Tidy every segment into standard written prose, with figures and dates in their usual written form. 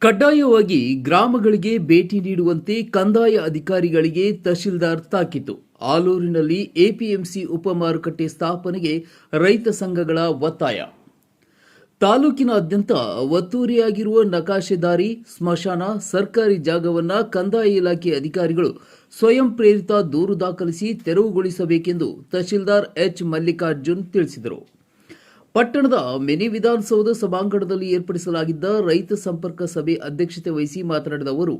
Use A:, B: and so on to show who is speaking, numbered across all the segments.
A: ಕಡ್ಡಾಯವಾಗಿ ಗ್ರಾಮಗಳಿಗೆ ಭೇಟಿ ನೀಡುವಂತೆ ಕಂದಾಯ ಅಧಿಕಾರಿಗಳಿಗೆ ತಹಶೀಲ್ದಾರ್ ತಾಕೀತು. ಆಲೂರಿನಲ್ಲಿ ಎಪಿಎಂಸಿ ಉಪಮಾರುಕಟ್ಟೆ ಸ್ಥಾಪನೆಗೆ ರೈತ ಸಂಘಗಳ ಒತ್ತಾಯ. ತಾಲೂಕಿನಾದ್ಯಂತ ಒತ್ತುವರಿಯಾಗಿರುವ ನಕಾಶೆದಾರಿ, ಸ್ಮಶಾನ, ಸರ್ಕಾರಿ ಜಾಗವನ್ನು ಕಂದಾಯ ಇಲಾಖೆ ಅಧಿಕಾರಿಗಳು ಸ್ವಯಂ ಪ್ರೇರಿತ ದೂರು ದಾಖಲಿಸಿ ತೆರವುಗೊಳಿಸಬೇಕೆಂದು ತಹಶೀಲ್ದಾರ್ ಎಚ್ ಮಲ್ಲಿಕಾರ್ಜುನ್ ತಿಳಿಸಿದರು. ಪಟ್ಟಣದ ಮಿನಿ ವಿಧಾನಸೌಧ ಸಭಾಂಗಣದಲ್ಲಿ ಏರ್ಪಡಿಸಲಾಗಿದ್ದ ರೈತ ಸಂಪರ್ಕ ಸಭೆ ಅಧ್ಯಕ್ಷತೆ ವಹಿಸಿ ಮಾತನಾಡಿದ ಅವರು,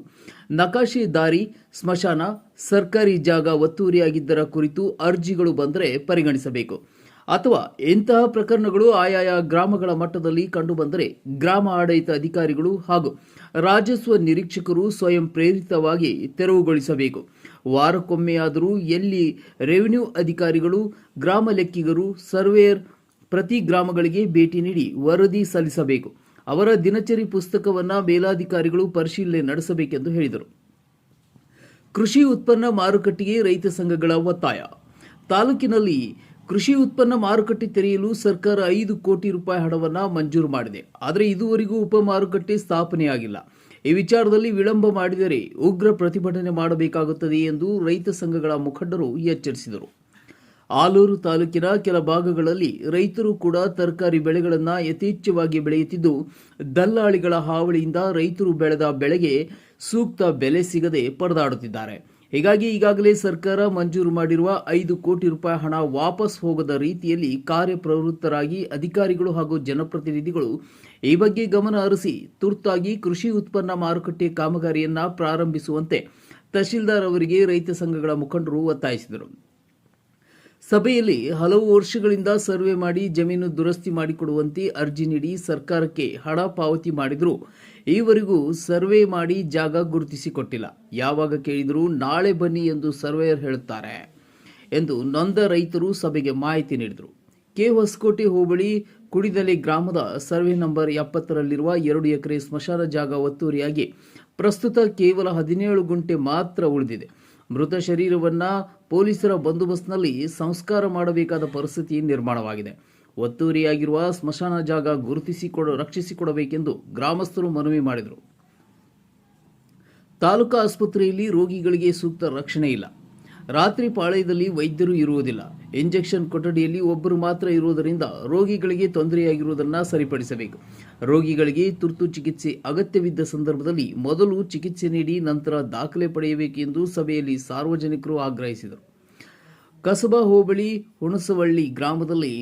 A: ನಕಾಶೆದಾರಿ, ಸ್ಮಶಾನ, ಸರ್ಕಾರಿ ಜಾಗ ಒತ್ತುವರಿಯಾಗಿದ್ದರ ಕುರಿತು ಅರ್ಜಿಗಳು ಬಂದರೆ ಪರಿಗಣಿಸಬೇಕು. ಅಥವಾ ಇಂತಹ ಪ್ರಕರಣಗಳು ಆಯಾಯ ಗ್ರಾಮಗಳ ಮಟ್ಟದಲ್ಲಿ ಕಂಡುಬಂದರೆ ಗ್ರಾಮ ಆಡಳಿತ ಅಧಿಕಾರಿಗಳು ಹಾಗೂ ರಾಜಸ್ವ ನಿರೀಕ್ಷಕರು ಸ್ವಯಂ ಪ್ರೇರಿತವಾಗಿ ತೆರವುಗೊಳಿಸಬೇಕು. ವಾರಕ್ಕೊಮ್ಮೆಯಾದರೂ ಎಲ್ಲಿ ರೆವಿನ್ಯೂ ಅಧಿಕಾರಿಗಳು, ಗ್ರಾಮ ಲೆಕ್ಕಿಗರು, ಸರ್ವೇಯರ್ ಪ್ರತಿ ಗ್ರಾಮಗಳಿಗೆ ಭೇಟಿ ನೀಡಿ ವರದಿ ಸಲ್ಲಿಸಬೇಕು. ಅವರ ದಿನಚರಿ ಪುಸ್ತಕವನ್ನು ಮೇಲಾಧಿಕಾರಿಗಳು ಪರಿಶೀಲನೆ ನಡೆಸಬೇಕೆಂದು ಹೇಳಿದರು. ಕೃಷಿ ಉತ್ಪನ್ನ ಮಾರುಕಟ್ಟೆಗೆ ರೈತ ಸಂಘಗಳ ಒತ್ತಾಯ. ತಾಲೂಕಿನಲ್ಲಿ ಕೃಷಿ ಉತ್ಪನ್ನ ಮಾರುಕಟ್ಟೆ ತೆರೆಯಲು ಸರ್ಕಾರ 5 ಕೋಟಿ ರೂಪಾಯಿ ಹಣವನ್ನು ಮಂಜೂರು ಮಾಡಿದೆ. ಆದರೆ ಇದುವರೆಗೂ ಉಪ ಮಾರುಕಟ್ಟೆ ಸ್ಥಾಪನೆಯಾಗಿಲ್ಲ. ಈ ವಿಚಾರದಲ್ಲಿ ವಿಳಂಬ ಮಾಡಿದರೆ ಉಗ್ರ ಪ್ರತಿಭಟನೆ ಮಾಡಬೇಕಾಗುತ್ತದೆ ಎಂದು ರೈತ ಸಂಘಗಳ ಮುಖಂಡರು ಎಚ್ಚರಿಸಿದರು. ಆಲೂರು ತಾಲೂಕಿನ ಕೆಲ ಭಾಗಗಳಲ್ಲಿ ರೈತರು ಕೂಡ ತರಕಾರಿ ಬೆಳೆಗಳನ್ನು ಯಥೇಚ್ಛವಾಗಿ ಬೆಳೆಯುತ್ತಿದ್ದು, ದಲ್ಲಾಳಿಗಳ ಹಾವಳಿಯಿಂದ ರೈತರು ಬೆಳೆದ ಬೆಳೆಗೆ ಸೂಕ್ತ ಬೆಲೆ ಸಿಗದೆ ಪರದಾಡುತ್ತಿದ್ದಾರೆ. ಹೀಗಾಗಿ ಈಗಾಗಲೇ ಸರ್ಕಾರ ಮಂಜೂರು ಮಾಡಿರುವ 5 ಕೋಟಿ ರೂಪಾಯಿ ಹಣ ವಾಪಸ್ ಹೋಗದ ರೀತಿಯಲ್ಲಿ ಕಾರ್ಯಪ್ರವೃತ್ತರಾಗಿ ಅಧಿಕಾರಿಗಳು ಹಾಗೂ ಜನಪ್ರತಿನಿಧಿಗಳು ಈ ಬಗ್ಗೆ ಗಮನ ಹರಿಸಿ ತುರ್ತಾಗಿ ಕೃಷಿ ಉತ್ಪನ್ನ ಮಾರುಕಟ್ಟೆ ಕಾಮಗಾರಿಯನ್ನ ಪ್ರಾರಂಭಿಸುವಂತೆ ತಹಶೀಲ್ದಾರ್ ಅವರಿಗೆ ರೈತ ಸಂಘಗಳ ಮುಖಂಡರು ಒತ್ತಾಯಿಸಿದರು. ಸಭೆಯಲ್ಲಿ ಹಲವು ವರ್ಷಗಳಿಂದ ಸರ್ವೆ ಮಾಡಿ ಜಮೀನು ದುರಸ್ತಿ ಮಾಡಿಕೊಡುವಂತೆ ಅರ್ಜಿ ನೀಡಿ ಸರ್ಕಾರಕ್ಕೆ ಹಣ ಪಾವತಿ ಮಾಡಿದರೂ ಈವರೆಗೂ ಸರ್ವೆ ಮಾಡಿ ಜಾಗ ಗುರುತಿಸಿಕೊಟ್ಟಿಲ್ಲ. ಯಾವಾಗ ಕೇಳಿದರೂ ನಾಳೆ ಬನ್ನಿ ಎಂದು ಸರ್ವೇಯರ್ ಹೇಳುತ್ತಾರೆ ಎಂದು ನೊಂದ ರೈತರು ಸಭೆಗೆ ಮಾಹಿತಿ ನೀಡಿದರು. ಕೆ. ಹೊಸಕೋಟೆ ಹೋಬಳಿ ಕುಡಿದಲೆ ಗ್ರಾಮದ ಸರ್ವೆ ನಂಬರ್ 70ರಲ್ಲಿರುವ 2 ಎಕರೆ ಸ್ಮಶಾನ ಜಾಗ ಒತ್ತುವರಿಯಾಗಿ ಪ್ರಸ್ತುತ ಕೇವಲ 17 ಗುಂಟೆ ಮಾತ್ರ ಉಳಿದಿದೆ. ಮೃತ ಶರೀರವನ್ನು ಪೊಲೀಸರ ಬಂದೋಬಸ್ತ್ನಲ್ಲಿ ಸಂಸ್ಕಾರ ಮಾಡಬೇಕಾದ ಪರಿಸ್ಥಿತಿ ನಿರ್ಮಾಣವಾಗಿದೆ. ಒತ್ತುವರಿಯಾಗಿರುವ ಸ್ಮಶಾನ ಜಾಗ ರಕ್ಷಿಸಿಕೊಡಬೇಕೆಂದು ಗ್ರಾಮಸ್ಥರು ಮನವಿ ಮಾಡಿದರು. ತಾಲೂಕಾ ಆಸ್ಪತ್ರೆಯಲ್ಲಿ ರೋಗಿಗಳಿಗೆ ಸೂಕ್ತ ರಕ್ಷಣೆ ಇಲ್ಲ. ರಾತ್ರಿ ಪಾಳ್ಯದಲ್ಲಿ ವೈದ್ಯರು ಇರುವುದಿಲ್ಲ. ಇಂಜೆಕ್ಷನ್ ಕೊಠಡಿಯಲ್ಲಿ ಒಬ್ಬರು ಮಾತ್ರ ಇರುವುದರಿಂದ ರೋಗಿಗಳಿಗೆ ತೊಂದರೆಯಾಗಿರುವುದನ್ನು ಸರಿಪಡಿಸಬೇಕು. ರೋಗಿಗಳಿಗೆ ತುರ್ತು ಚಿಕಿತ್ಸೆ ಅಗತ್ಯವಿದ್ದ ಸಂದರ್ಭದಲ್ಲಿ ಮೊದಲು ಚಿಕಿತ್ಸೆ ನೀಡಿ ನಂತರ ದಾಖಲೆ ಪಡೆಯಬೇಕು ಎಂದು ಸಭೆಯಲ್ಲಿ ಸಾರ್ವಜನಿಕರು ಆಗ್ರಹಿಸಿದರು. ಕಸಬಾ ಹೋಬಳಿ ಹುಣಸವಳ್ಳಿ ಗ್ರಾಮದಲ್ಲಿ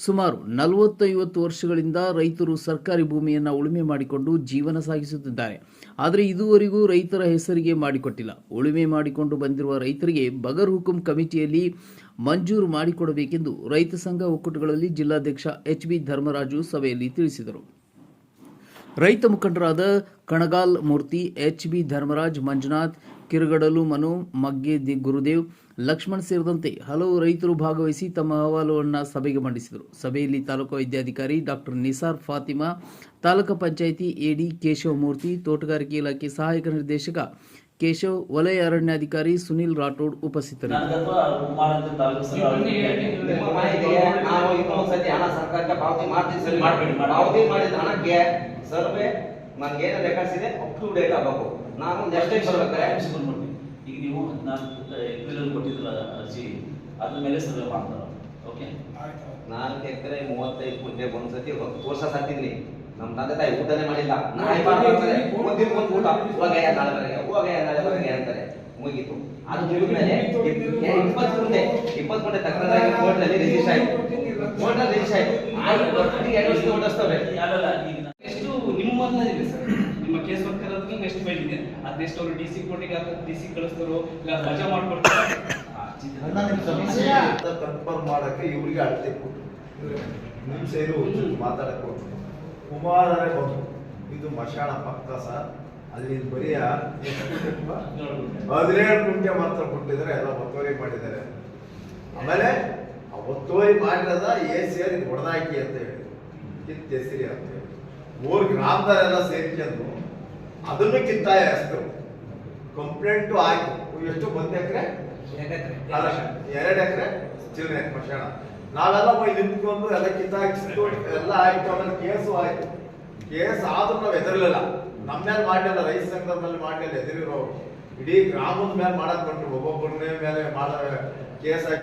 A: ಸುಮಾರು 40-50 ವರ್ಷಗಳಿಂದ ರೈತರು ಸರ್ಕಾರಿ ಭೂಮಿಯನ್ನು ಉಳುಮೆ ಮಾಡಿಕೊಂಡು ಜೀವನ ಸಾಗಿಸುತ್ತಿದ್ದಾರೆ. ಆದರೆ ಇದುವರೆಗೂ ರೈತರ ಹೆಸರಿಗೆ ಮಾಡಿಕೊಟ್ಟಿಲ್ಲ. ಉಳುಮೆ ಮಾಡಿಕೊಂಡು ಬಂದಿರುವ ರೈತರಿಗೆ ಬಗರ್ ಹುಕುಂ ಕಮಿಟಿಯಲ್ಲಿ ಮಂಜೂರು ಮಾಡಿಕೊಡಬೇಕೆಂದು ರೈತ ಸಂಘ ಒಕ್ಕೂಟಗಳಲ್ಲಿ ಜಿಲ್ಲಾಧ್ಯಕ್ಷ ಎಚ್.ಬಿ. ಧರ್ಮರಾಜು ಸಭೆಯಲ್ಲಿ ತಿಳಿಸಿದರು. ರೈತ ಮುಖಂಡರಾದ ಕಣಗಾಲ್ ಮೂರ್ತಿ, ಎಚ್.ಬಿ. ಧರ್ಮರಾಜ್, ಮಂಜುನಾಥ್, ಕಿರಗಡಲು ಮನು, ಮಗ್ಗೆ ಗುರುದೇವ್, ಲಕ್ಷ್ಮಣ್ ಸೇರಿದಂತೆ ಹಲವು ರೈತರು ಭಾಗವಹಿಸಿ ತಮ್ಮ ಅಹವಾಲುಗಳನ್ನು ಸಭೆಗೆ ಮಂಡಿಸಿದರು. ಸಭೆಯಲ್ಲಿ ತಾಲೂಕು ವೈದ್ಯಾಧಿಕಾರಿ ಡಾಕ್ಟರ್ ನಿಸಾರ್ ಫಾತಿಮಾ, ತಾಲೂಕು ಪಂಚಾಯಿತಿ ಎಡಿ ಕೇಶವ ಮೂರ್ತಿ, ತೋಟಗಾರಿಕೆ ಇಲಾಖೆ ಸಹಾಯಕ ನಿರ್ದೇಶಕ ಕೇಶವ್, ವಲಯ ಅರಣ್ಯಾಧಿಕಾರಿ ಸುನಿಲ್ ರಾಠೋಡ್ ಉಪಸ್ಥಿತರಿದ್ದರು.
B: ನನಗೆ ಏನು ರೆಕಾರ್ಡ್ಸ್ ಇದೆ ಅಪ್ ಟು ಡೇಟ್ ಆಗಬೇಕು. ನಾನು ನೆಕ್ಸ್ಟ್ ಟೈಮ್ ಬರ್ಬೇಕಾದ್ರೆ
C: ಈಗ ನೀವು 14 ಏಪ್ರಿಲ್ ಕೊಟ್ಟಿದ್ರಲ್ಲ ಅರ್ಜಿ, ಅದ್ರ ಮೇಲೆ ಸರ್ವೆ ಮಾಡ್ತಾರೆ. ಓಕೆ,
B: 4 ಎಕರೆ 35 ಗುಂಟೆ ಒಂದ್ಸತಿ 10 ವರ್ಷ ಸಾಕಿದ್ನಿ. ನಮ್ಮ ತಂದೆ ತಾಯಿ ಊಟನೇ ಮಾಡಿಲ್ಲ. ನಾಳೆ ಒಂದು ಊಟ ಹೋಗಯ್ಯ ನಾಳೆ ಬರೆಗೆ ಅಂತಾರೆ. ಮುಗೀತು. ಅದು ಮುಗಿದ್ಮೇಲೆ 20 ಗುಂಟೆ ತಕ್ಕಂತಾಗಿ ಕೋರ್ಟ್ನಲ್ಲಿ ರಿಜಿಸ್ಟರ್ ಆಯ್ತು. ಕೋರ್ಟ್ನಲ್ಲಿ ರಿಜಿಸ್ಟರ್ ಆಯ್ತು. 2 ವರ್ಷದ ಓಡಿಸ್ತವ್ರೆ.
D: ಎಷ್ಟು ನಿಮ್ಮಲ್ಲಿ ಸರ್, ನಿಮ್ಮ ಕೇಸ್ ವರ್ಕರ್ ಅದಕ್ಕೆ ಎಷ್ಟು ಫೈಲ್ ಇದೆ, ಅದೆಷ್ಟು ಅವರು ಡಿಸಿ ಕೋರ್ಟಿಗೆ ಡಿಸಿ ಕಳಿಸ್ತಾರೋ ಇಲ್ಲ ರಜಾ ಮಾಡ್ಕೊಡ್ತಾರೆ.
E: ಕನ್ಫರ್ಮ್ ಮಾಡಕ್ಕೆ ಇವರಿಗೆ ಅಳತೆ ಕೊಟ್ಟು ನಿಮ್ಮ ಸೈಡು ಮಾತಾಡಕ್ಕೆ ಕೊಟ್ಟು ಕುಮಾರರೇ ಬಂದು ಇದು ಮಶಾಣ ಪಕ್ಕ ಸರ್, ಅಲ್ಲಿ ಬರೀ 17 ಗುಂಟೆ ಮಾತ್ರ ಕೊಟ್ಟಿದ್ದಾರೆ, ಎಲ್ಲ ಒತ್ತುವರಿ ಮಾಡಿದ್ದಾರೆ. ಆಮೇಲೆ ಆ ಒತ್ತುವರಿ ಮಾಡಿರೋದ ಸೇರಿ ಹೊಡೆದಾಕಿ ಅಂತ ಹೇಳಿ ಕಿತ್ತೆಸಿರಿ ಅಂತ ಹೇಳಿ 3 ಗ್ರಾಮದವರೆಲ್ಲ ಸೇರ್ಕೊಂಡು ಅದನ್ನು ಕಿತ್ತಾಯ ಎಸ್ತರು ಕಂಪ್ಲೇಂಟು ಆಯ್ತು. ಎಷ್ಟು 1 ಎಕರೆ 2 ಎಕರೆ ಚಿಲ್ಲರೆ ಮಶಾಣ ನಾವೆಲ್ಲ ನಿಂತ್ಕೊಂಡು ಎಲ್ಲ ಕಿತ್ತಾಕಿಸ್ತು ಎಲ್ಲ ಆಯ್ತು. ಆಮೇಲೆ ಕೇಸು ಆಯ್ತು. ಕೇಸ್ ಆದ್ರೂ ನಾವು ಹೆದರ್ಲಿಲ್ಲ. ನಮ್ಮ ಮೇಲೆ ಮಾಡಲಿಲ್ಲ, ರೈತ ಸಂಘದ ಮೇಲೆ ಮಾಡಲಿಲ್ಲ, ಹೆದರಿರೋರು ಇಡೀ ಗ್ರಾಮದ ಮೇಲೆ ಮಾಡಕ್ ಬಂದ್ರು. ಒಬ್ಬೊಬ್ಬರ ಮೇಲೆ ಕೇಸ್ ಹಾಕಿ